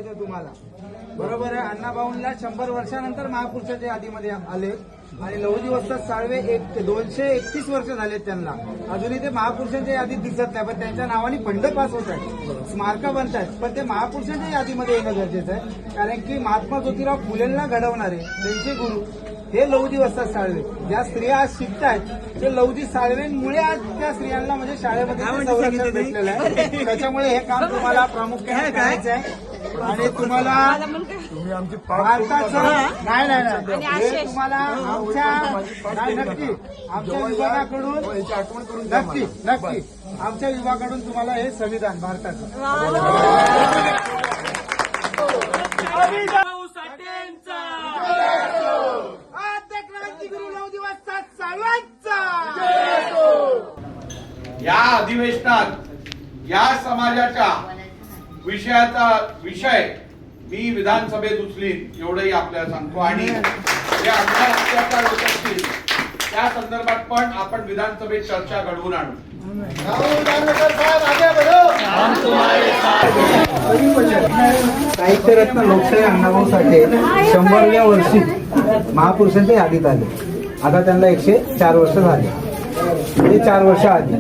होते तुम्हाला, बरोबर आहे. अण्णाभाऊंना 100 वर्षानंतर महापुरुषाच्या यादीमध्ये आले आणि लहुजी वस्ताद साळवे 231 वर्ष झालेत त्यांना, अजूनही ते महापुरुषांच्या यादीत दिसत नाही. पण त्यांच्या नावाने फंड पास होत आहेत, स्मारकं बनत आहेत, पण ते महापुरुषांच्या यादीमध्ये येणं गरजेचं आहे. कारण की महात्मा ज्योतिराव फुलेंना घडवणारे त्यांचे गुरु हे लहुजी वस्ताद साळवे. ज्या स्त्रिया आज शिकतायत ते लहुजी साळवेंमुळे आज त्या स्त्रियांना म्हणजे शाळेमध्ये संरक्षण भेटलेलं आहे. त्याच्यामुळे हे काम तुम्हाला प्रामुख्याने करायचं आहे. आणि तुम्हाला भारताचं हे तुम्हाला नक्की आमच्या विभागाकडून नक्की आमच्या विभागाकडून तुम्हाला हे संविधान भारताचं क्रांतिगुरु लहुजी वस्ताद साळवेंचा. या अधिवेशनात या समाजाच्या विषयाचा विषय मी विधानसभेत उचलीन एवढंही आपल्याला सांगतो. आणि जे अन्याय अत्याचार होत असतील त्या संदर्भात पण आपण विधानसभेत चर्चा घडवून आणू. साहित्यरत्न लोकशाही अण्णाभाऊ साठे 100व्या वर्षी महापुरुषांच्या यादीत आले. आता त्यांना 104 वर्ष झाले. हे 4 वर्ष आधी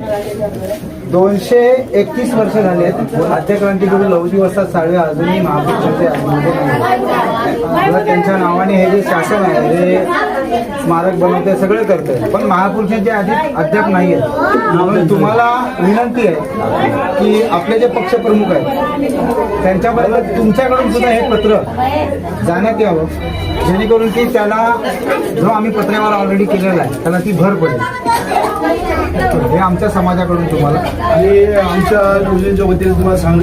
231 वर्ष झालेत. आद्य क्रांतिगुरु लहुजी वस्ताद साळवे अजूनही महापुरुषांच्या यादीमध्ये नाही. त्यांच्या नावाने हे जे शासन आहे हे स्मारक बनवते, सगळं करते, पण महापुरुषांच्या यादीत अद्याप नाहीये. त्यामुळे तुम्हाला विनंती आहे की आपले जे पक्षप्रमुख आहेत त्यांच्याबरोबर तुमच्याकडून सुद्धा हे पत्र जाण्यात यावं, जेणेकरून की त्याला जो आम्ही पत्र्यावर ऑलरेडी केलेला आहे त्याला ती भर पडेल. हे आमच्या समाजाकडून तुम्हाला आणि आमच्या योजनेच्या वतीने तुम्हाला सांग